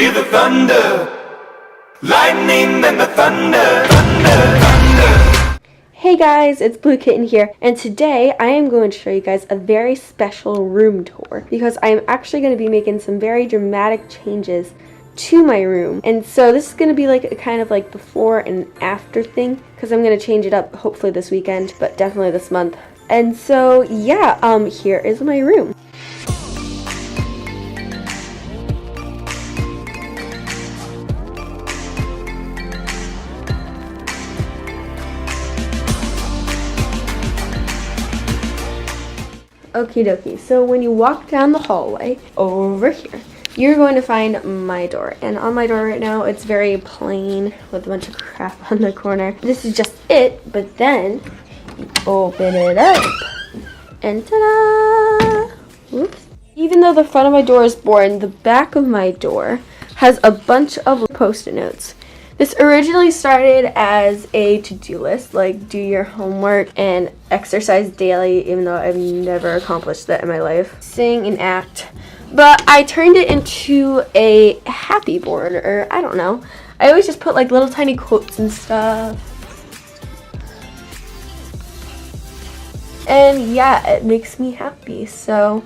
Feel the thunder, lightning and the thunder, thunder, thunder. Hey guys, it's Blue Kitten here, and today I am going to show you guys a very special room tour because I am actually going to be making some very dramatic changes to my room. And so this is going to be like a kind of like before and after thing because I'm going to change it up hopefully this weekend, but definitely this month. And so yeah, here is my room. Okie dokie, so when you walk down the hallway over here, you're going to find my door. And on my door right now, it's very plain with a bunch of crap on the corner. This is just it, but then you open it up and ta-da! Whoops. Even though the front of my door is boring, the back of my door has a bunch of post-it notes. This originally started as a to-do list, like do your homework and exercise daily, even though I've never accomplished that in my life. Sing and act. But I turned it into a happy board, or I don't know. I always just put like little tiny quotes and stuff. And yeah, it makes me happy, so.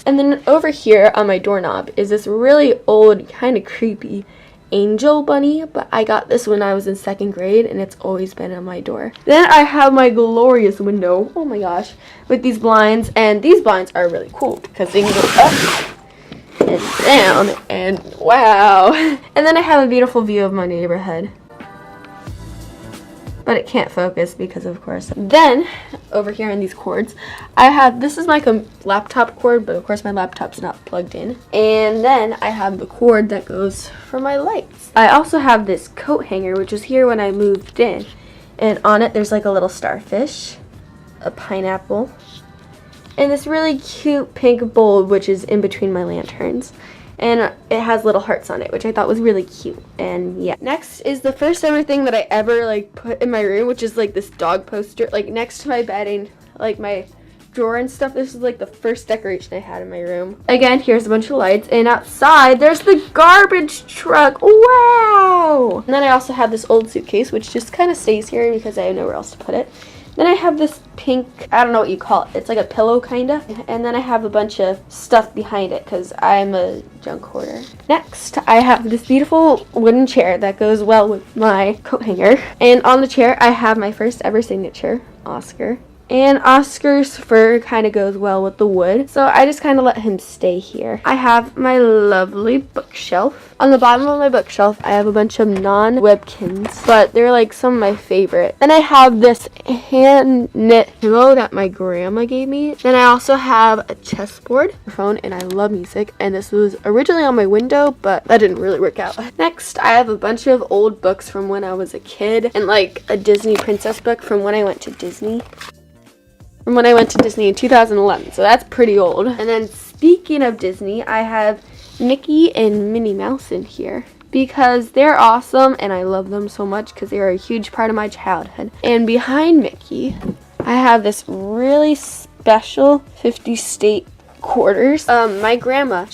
And then over here on my doorknob is this really old, kind of creepy angel bunny, but I got this when I was in 2nd grade and it's always been on my door. Then I have my glorious window, oh my gosh, with these blinds, and these blinds are really cool because they can go up and down and wow. And then I have a beautiful view of my neighborhood. But it can't focus because of course. Then over here in these cords, I have, this is my laptop cord, but of course my laptop's not plugged in. And then I have the cord that goes for my lights. I also have this coat hanger, which was here when I moved in. And on it there's like a little starfish, a pineapple, and this really cute pink bulb, which is in between my lanterns. And it has little hearts on it, which I thought was really cute. And yeah. Next is the first ever thing that I ever like put in my room, which is like this dog poster, like next to my bedding, like my drawer and stuff. This is like the first decoration I had in my room. Again, here's a bunch of lights, and outside there's the garbage truck. Wow! And then I also have this old suitcase, which just kind of stays here because I have nowhere else to put it. Then I have this pink, I don't know what you call it. It's like a pillow kind of. And then I have a bunch of stuff behind it because I'm a junk hoarder. Next, I have this beautiful wooden chair that goes well with my coat hanger. And on the chair, I have my first ever signature, Oscar. And Oscar's fur kind of goes well with the wood, so I just kind of let him stay here. I have my lovely bookshelf. On the bottom of my bookshelf, I have a bunch of non-Webkinz, but they're like some of my favorite. Then I have this hand-knit pillow that my grandma gave me. Then I also have a chessboard, phone, and I love music, and this was originally on my window, but that didn't really work out. Next, I have a bunch of old books from when I was a kid, and like a Disney princess book from when I went to Disney. From when I went to Disney in 2011, so that's pretty old. And then speaking of Disney, I have Mickey and Minnie Mouse in here because they're awesome and I love them so much because they are a huge part of my childhood. And behind Mickey, I have this really special 50 state quarters. My grandma,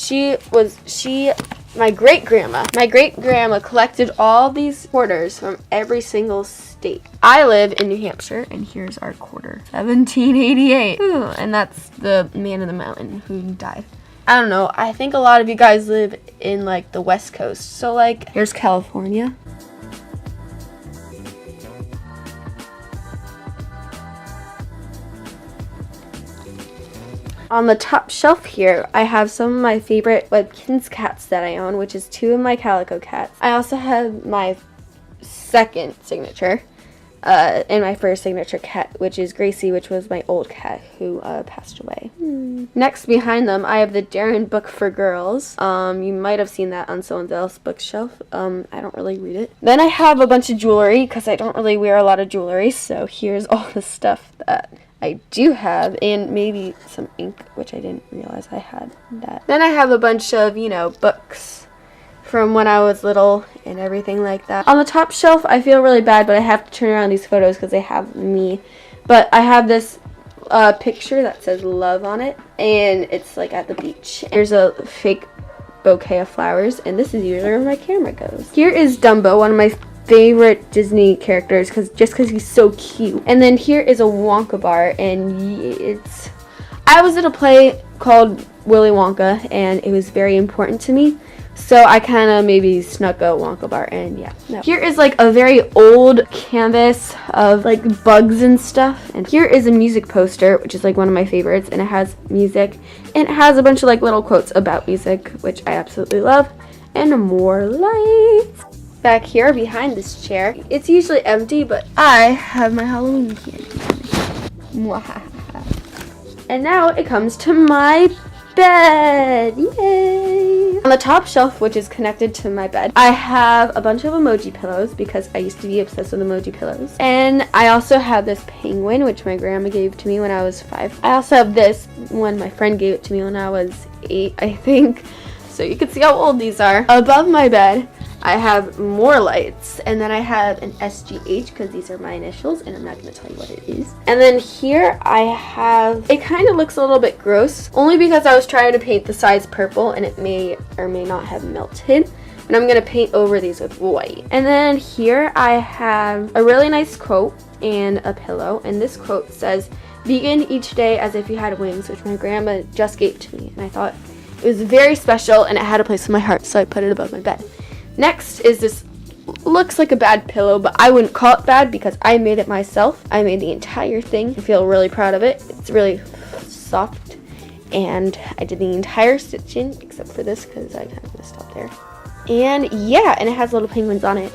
my great-grandma collected all these quarters from every single state. I live in New Hampshire, and here's our quarter. 1788. Ooh, and that's the man in the mountain who died. I don't know, I think a lot of you guys live in like the West Coast. So like, here's California. On the top shelf here, I have some of my favorite Webkinz cats that I own, which is 2 of my calico cats. I also have my second signature, and my first signature cat, which is Gracie, which was my old cat who passed away. Next, behind them, I have the Darren book for girls. You might have seen that on someone else's bookshelf. I don't really read it. Then I have a bunch of jewelry, because I don't really wear a lot of jewelry, so here's all the stuff that I do have, and maybe some ink, which I didn't realize I had that. Then I have a bunch of, you know, books from when I was little and everything like that. On the top shelf, I feel really bad, but I have to turn around these photos because they have me. But I have this picture that says love on it, and it's like at the beach. There's a fake bouquet of flowers, and this is usually where my camera goes. Here is Dumbo, one of my favorite Disney characters, just because he's so cute. And then here is a Wonka bar, and I was at a play called Willy Wonka, and it was very important to me. So I kind of maybe snuck a Wonka bar, and yeah. No. Here is like a very old canvas of like bugs and stuff. And here is a music poster, which is like one of my favorites, and it has music, and it has a bunch of like little quotes about music, which I absolutely love. And more lights. Back here behind this chair, it's usually empty, but I have my Halloween candy. And now it comes to my bed. Yay! On the top shelf, which is connected to my bed, I have a bunch of emoji pillows because I used to be obsessed with emoji pillows. And I also have this penguin, which my grandma gave to me when I was 5. I also have this one, my friend gave it to me when I was 8, I think. So you can see how old these are. Above my bed, I have more lights, and then I have an SGH because these are my initials, and I'm not going to tell you what it is. And then here I have, it kind of looks a little bit gross, only because I was trying to paint the sides purple, and it may or may not have melted. And I'm going to paint over these with white. And then here I have a really nice quote and a pillow, and this quote says, "Begin each day as if you had wings," which my grandma just gave to me, and I thought it was very special, and it had a place in my heart, so I put it above my bed. Next is this, looks like a bad pillow, but I wouldn't call it bad because I made it myself. I made the entire thing. I feel really proud of it. It's really soft, and I did the entire stitching except for this because I kind of messed up there. And yeah, and it has little penguins on it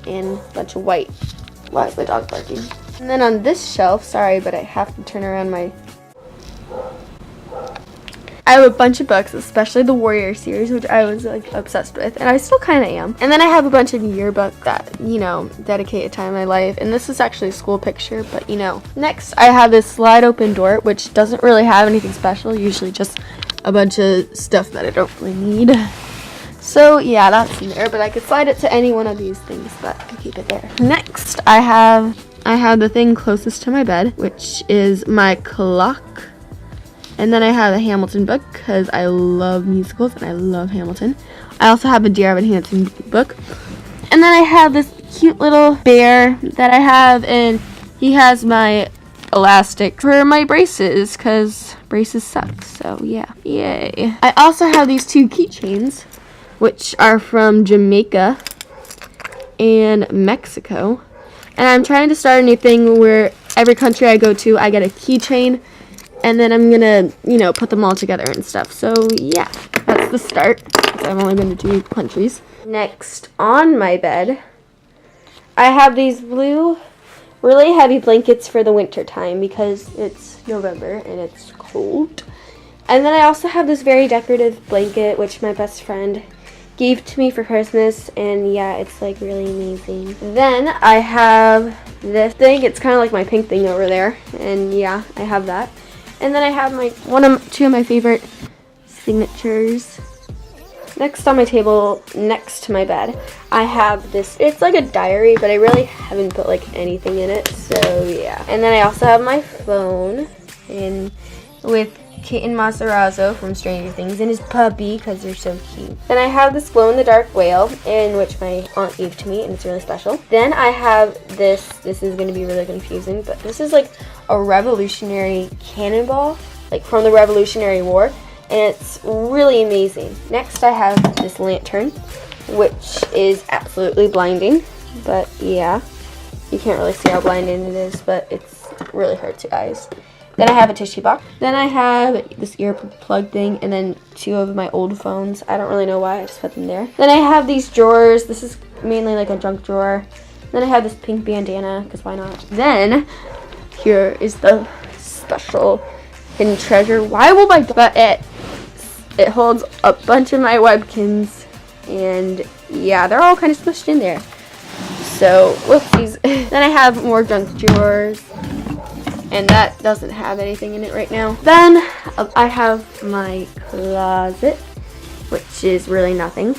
and a bunch of white. Why is my dog barking? And then on this shelf, sorry, but I have to turn around my... I have a bunch of books, especially the Warrior series, which I was like obsessed with, and I still kind of am. And then I have a bunch of yearbooks that, you know, dedicate a time in my life, and this is actually a school picture, but you know. Next, I have this slide open door, which doesn't really have anything special, usually just a bunch of stuff that I don't really need. So yeah, that's in there, but I could slide it to any one of these things, but I keep it there. Next, I have the thing closest to my bed, which is my clock. And then I have a Hamilton book because I love musicals and I love Hamilton. I also have a Dear Evan Hansen book. And then I have this cute little bear that I have, and he has my elastic for my braces because braces suck. So yeah, yay. I also have these 2 keychains, which are from Jamaica and Mexico. And I'm trying to start a new thing where every country I go to, I get a keychain. And then I'm gonna, you know, put them all together and stuff. So yeah, that's the start. I've only been to 2 countries. Next, on my bed, I have these blue, really heavy blankets for the winter time because it's November and it's cold. And then I also have this very decorative blanket, which my best friend gave to me for Christmas, and yeah, it's like really amazing. Then I have this thing. It's kind of like my pink thing over there, and yeah, I have that. And then I have 2 of my favorite signatures. Next on my table, next to my bed, I have this, it's like a diary, but I really haven't put like anything in it, so yeah. And then I also have my phone, and with Kitten Masarazzo from Stranger Things and his puppy, because they're so cute. Then I have this glow-in-the-dark whale, in which my aunt gave to me, and it's really special. Then I have this is going to be really confusing, but this is like a revolutionary cannonball, like from the Revolutionary War, and it's really amazing. Next I have this lantern, which is absolutely blinding, but yeah, you can't really see how blinding it is, but it's really hurts your eyes. Then I have a tissue box. Then I have this earplug thing, and then 2 of my old phones. I don't really know why, I just put them there. Then I have these drawers. This is mainly like a junk drawer. Then I have this pink bandana, because why not? Then, here is the special hidden treasure. Why will my dog, but it holds a bunch of my Webkinz, and yeah, they're all kind of smushed in there. So, whoopsies. Then I have more junk drawers, and that doesn't have anything in it right now. Then I have my closet, which is really nothing.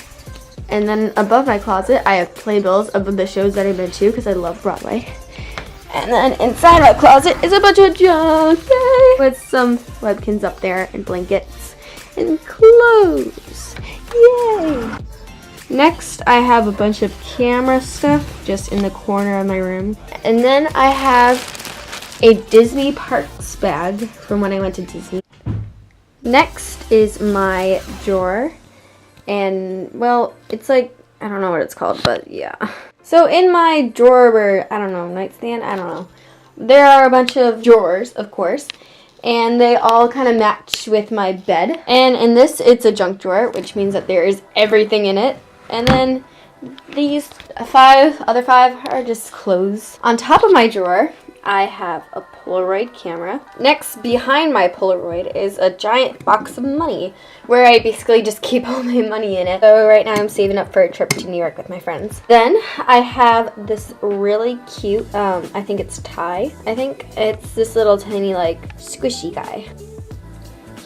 And then above my closet, I have playbills of the shows that I've been to because I love Broadway. And then inside my closet is a bunch of junk, yay, with some Webkinz up there and blankets and clothes. Yay! Next, I have a bunch of camera stuff just in the corner of my room. And then I have a Disney Parks bag from when I went to Disney. Next is my drawer. And, well, it's like, I don't know what it's called, but yeah. So in my drawer, or I don't know, nightstand, I don't know. There are a bunch of drawers, of course. And they all kind of match with my bed. And in this, it's a junk drawer, which means that there is everything in it. And then these other five are just clothes. On top of my drawer, I have a Polaroid camera. Next, behind my Polaroid is a giant box of money where I basically just keep all my money in it. So right now I'm saving up for a trip to New York with my friends. Then I have this really cute, I think it's Ty. I think it's this little tiny like squishy guy.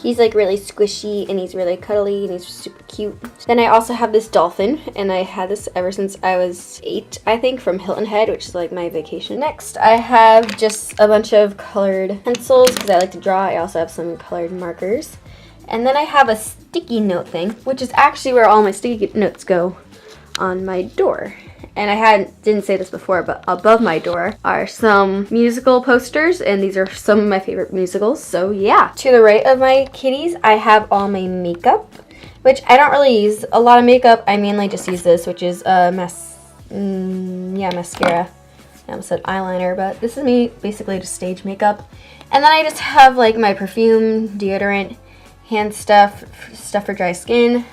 He's like really squishy and he's really cuddly and he's super cute. Then I also have this dolphin, and I had this ever since I was 8, I think, from Hilton Head, which is like my vacation. Next, I have just a bunch of colored pencils because I like to draw. I also have some colored markers. And then I have a sticky note thing, which is actually where all my sticky notes go on my door. And didn't say this before, but above my door are some musical posters, and these are some of my favorite musicals, so yeah. To the right of my kitties, I have all my makeup, which I don't really use a lot of makeup. I mainly just use this, which is mascara. I almost said eyeliner, but this is me basically just stage makeup. And then I just have like my perfume, deodorant, hand stuff for dry skin,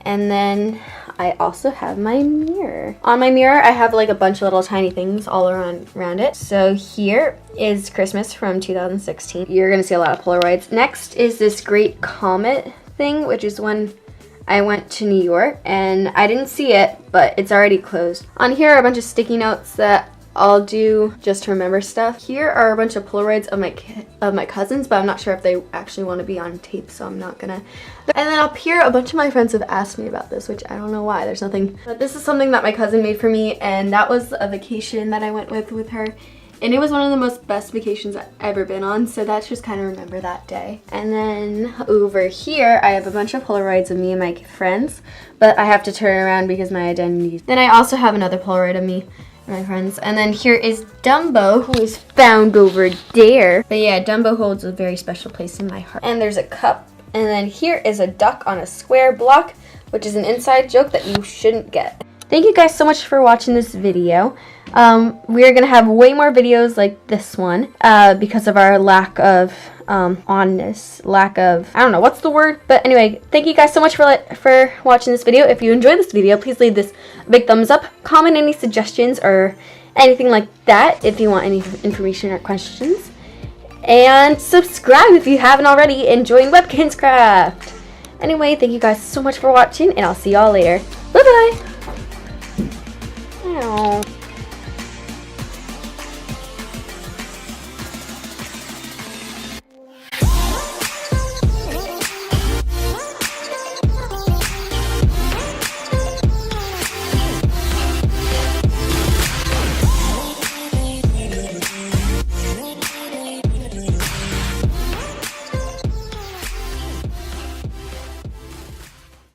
and then I also have my mirror. On my mirror, I have like a bunch of little tiny things all around it. So here is Christmas from 2016. You're gonna see a lot of Polaroids. Next is this great comet thing, which is when I went to New York, and I didn't see it, but it's already closed. On here are a bunch of sticky notes that I'll do just to remember stuff. Here are a bunch of Polaroids of my cousins, but I'm not sure if they actually want to be on tape, so I'm not gonna. And then up here, a bunch of my friends have asked me about this, which I don't know why. There's nothing. But this is something that my cousin made for me, and that was a vacation that I went with her. And it was one of the most best vacations I've ever been on, so that's just kind of remember that day. And then over here, I have a bunch of Polaroids of me and my friends, but I have to turn around because my identity. Then I also have another Polaroid of me and my friends. And then here is Dumbo, who is found over there. But yeah, Dumbo holds a very special place in my heart. And there's a cup. And then here is a duck on a square block, which is an inside joke that you shouldn't get. Thank you guys so much for watching this video. We're going to have way more videos like this one because of our lack of onness, I don't know, what's the word? But anyway, thank you guys so much for watching this video. If you enjoyed this video, please leave this a big thumbs up. Comment any suggestions or anything like that if you want any information or questions. And subscribe if you haven't already, and join Webkinz Craft. Anyway, thank you guys so much for watching, and I'll see y'all later. Bye-bye!